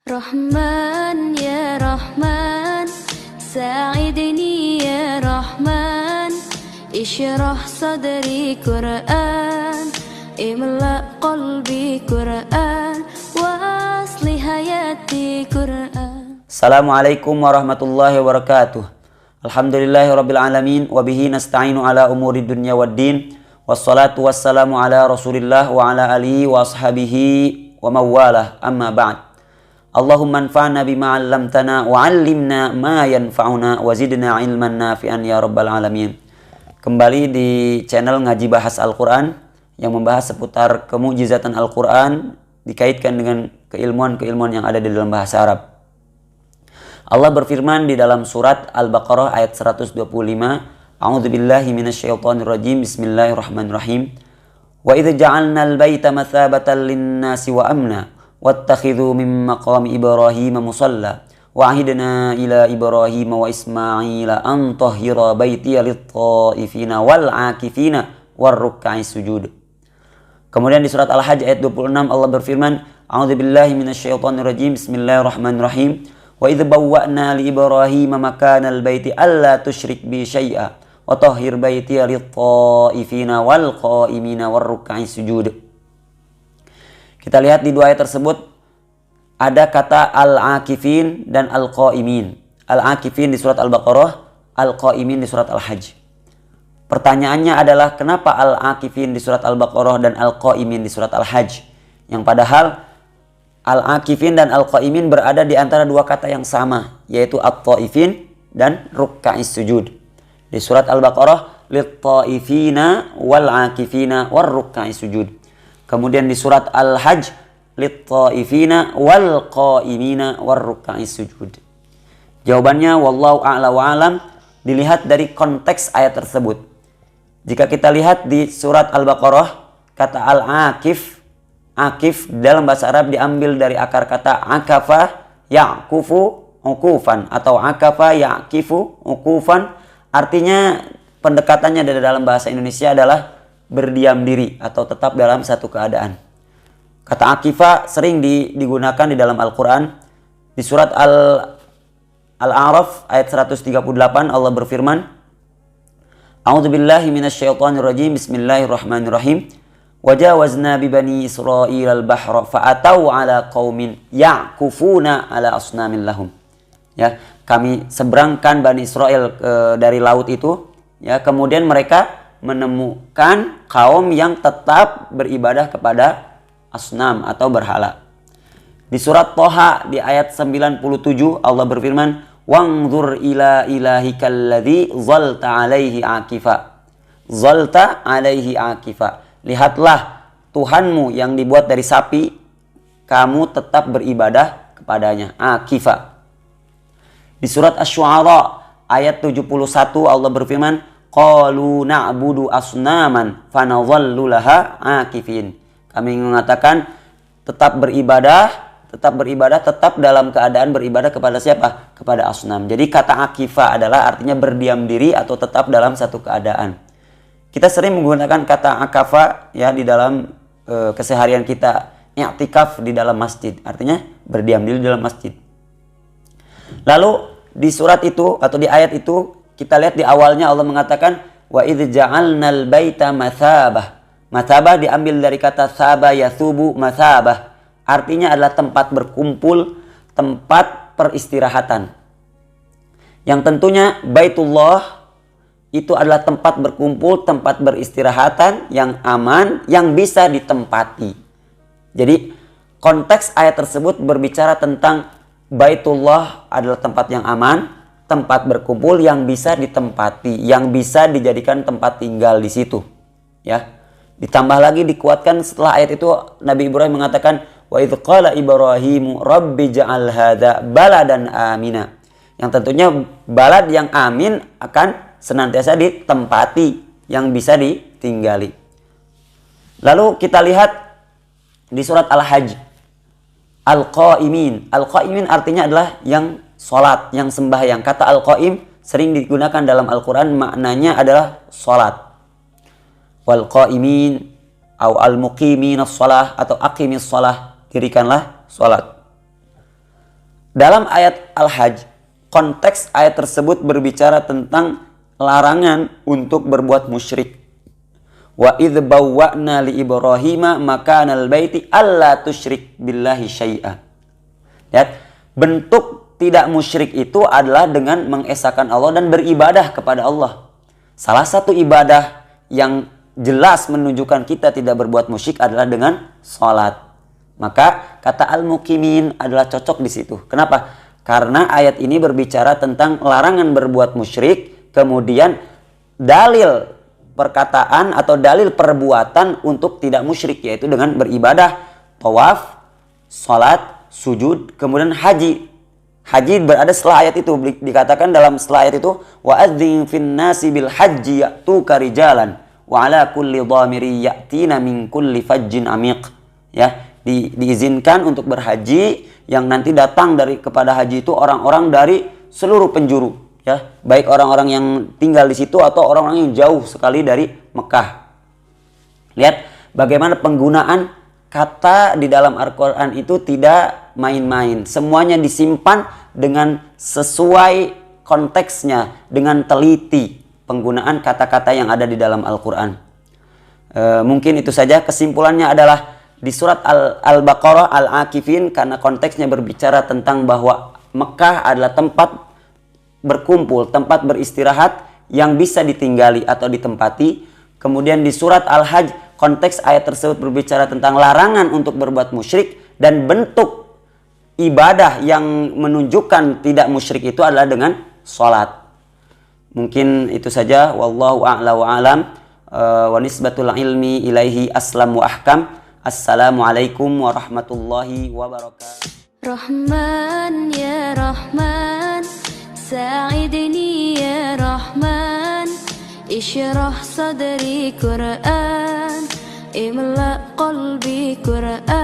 Rahman ya Rahman, sa'idni ya Rahman, ishrah sadri Quran, imla qalbi Quran, wa asli hayati Quran. Assalamualaikum warahmatullahi wabarakatuh. Alhamdulillahirabbil alamin wa bihi nasta'inu ala umuri dunya waddin. Wassalatu wassalamu ala Rasulillah wa ala alihi wa ashabihi wa mawalah. Amma ba'd. Allahumma anfa'na bima 'allamtana wa 'allimna ma yanfa'una wa zidna ilman nafi'an ya rabbal alamin. Kembali di channel Ngaji Bahas Al-Qur'an yang membahas seputar kemukjizatan Al-Qur'an dikaitkan dengan keilmuan-keilmuan yang ada di dalam bahasa Arab. Allah berfirman di dalam surat Al-Baqarah ayat 125, A'udzubillahi minasyaitonirrajim, Bismillahirrahmanirrahim. Wa idz ja'alna al-baita mathabatan lin-nasi wa amna wattakhidhu min maqami Ibrahim musalla wa ahidna ila Ibrahim wa Ismaila an tahhira baitiya lit-ta'ifina wal 'akifina war-ruk'i sujud. Kemudian di surat Al-Hajj ayat 26 Allah berfirman, A'udzubillahi minasyaitonirrajim, Bismillahirrahmanirrahim. Wa idz bawwa'na li Ibrahim makanal baiti alla tusyrik bi syai'a wa tahhir baitiya lit-ta'ifina wal qa'imina war-ruk'i sujud. Kita lihat di dua ayat tersebut ada kata al-akifin dan al-qa'imin. Al-akifin di surat Al-Baqarah, al-qa'imin di surat Al-Hajj. Pertanyaannya adalah kenapa al-akifin di surat Al-Baqarah dan al-qa'imin di surat Al-Hajj? Yang padahal al-akifin dan al-qa'imin berada di antara dua kata yang sama, yaitu at-ta'ifin dan ruk'is sujud. Di surat Al-Baqarah, lit-ta'ifina wal-akifina war-ruk'is sujud. Kemudian di surat Al-Hajj, lit-ta'ifina wal-qa'imina war-ruk'is sujud. Jawabannya wallahu a'la wa alam, dilihat dari konteks ayat tersebut. Jika kita lihat di surat Al-Baqarah, kata al-akif, akif dalam bahasa Arab diambil dari akar kata akafa ya'kufu ukufan atau akafa ya'kifu ukufan. Artinya pendekatannya dari dalam bahasa Indonesia adalah berdiam diri atau tetap dalam satu keadaan. Kata akifa sering digunakan di dalam Al-Quran. Di surat Al-A'raf ayat 138 Allah berfirman, A'udzubillahi minasyaitonirrajim, Bismillahirrahmanirrahim. Wajawazna bi bani Israil al-bahra fa'atau ala qaumin ya'kufuna ala asnamin lahum. Ya, kami seberangkan Bani Israel dari laut itu, ya, kemudian mereka menemukan kaum yang tetap beribadah kepada asnam atau berhala. Di surat Thaha di ayat 97 Allah berfirman, Wangzur ila ilahikal ladzi zalta alaihi akifa. Zalta alaihi akifa. Lihatlah Tuhanmu yang dibuat dari sapi, kamu tetap beribadah kepadanya. Akifa. Di surat Asy-Syu'ara ayat 71 Allah berfirman, Qalu na'budu asnaman fanadhallu laha akifin. Kami mengatakan tetap beribadah, tetap dalam keadaan beribadah kepada siapa? Kepada asnam. Jadi kata akifa adalah artinya berdiam diri atau tetap dalam satu keadaan. Kita sering menggunakan kata akafa ya di dalam keseharian kita, i'tikaf di dalam masjid, artinya berdiam diri di dalam masjid. Lalu di surat itu atau di ayat itu kita lihat di awalnya Allah mengatakan wa idz ja'alnal baita mathabah. Mathabah diambil dari kata thaba yathubu mathabah. Artinya adalah tempat berkumpul, tempat peristirahatan. Yang tentunya Baitullah itu adalah tempat berkumpul, tempat beristirahatan yang aman, yang bisa ditempati. Jadi konteks ayat tersebut berbicara tentang Baitullah adalah tempat yang aman, tempat berkumpul yang bisa ditempati, yang bisa dijadikan tempat tinggal di situ. Ya. Ditambah lagi dikuatkan setelah ayat itu Nabi Ibrahim mengatakan wa idz qala Ibrahimu rabbi ja'al hadza baladan amina. Yang tentunya balad yang amin akan senantiasa ditempati, yang bisa ditinggali. Lalu kita lihat di surat Al-Hajj. Al-Qa'imin. Al-Qa'imin artinya adalah yang sholat, yang sembahyang. Kata Al-Qa'im sering digunakan dalam Al-Quran, maknanya adalah sholat. Wal qa'imin atau al-muqimin as-shalah atau aqimis shalah, dirikanlah sholat. dalam ayat Al-Hajj, konteks ayat tersebut berbicara tentang larangan untuk berbuat musyrik. Wa idz bawwa'na li Ibrahima makanal baiti alla tusyrik billahi syai'a. Lihat, bentuk tidak musyrik itu adalah dengan mengesahkan Allah dan beribadah kepada Allah. Salah satu ibadah yang jelas menunjukkan kita tidak berbuat musyrik adalah dengan salat. Maka kata al-muqimin adalah cocok di situ. Kenapa? Karena ayat ini berbicara tentang larangan berbuat musyrik, kemudian dalil perkataan atau dalil perbuatan untuk tidak musyrik, yaitu dengan beribadah, tawaf, salat, sujud, kemudian haji. Haji berada setelah ayat itu, dikatakan dalam setelah ayat itu, wa adzin fin nasi bil haji ya'tuka rijalan wa ala kulli dhamiri ya'tina min kulli fajjin amiq. Ya, diizinkan untuk berhaji yang nanti datang kepada haji itu orang-orang dari seluruh penjuru, ya, baik orang-orang yang tinggal di situ atau orang-orang yang jauh sekali dari Mekah. Lihat bagaimana penggunaan kata di dalam Al-Quran itu tidak main-main. Semuanya disimpan dengan sesuai konteksnya, dengan teliti penggunaan kata-kata yang ada di dalam Al-Quran. Mungkin itu saja. Kesimpulannya adalah di surat Al-Baqarah Al-Akifin, karena konteksnya berbicara tentang bahwa Mekah adalah tempat berkumpul, tempat beristirahat yang bisa ditinggali atau ditempati. Kemudian di surat Al-Hajj, konteks ayat tersebut berbicara tentang larangan untuk berbuat musyrik, dan bentuk ibadah yang menunjukkan tidak musyrik itu adalah dengan sholat. Mungkin itu saja. Wallahu a'la wa alam. Wa nisbatul ilmi ilaihi aslam wa ahkam. Assalamualaikum warahmatullahi wabarakatuh. Rahman ya Rahman, sa'idni ya Rahman, ishrah sadri Qur'an, imla qalbi Qur'an.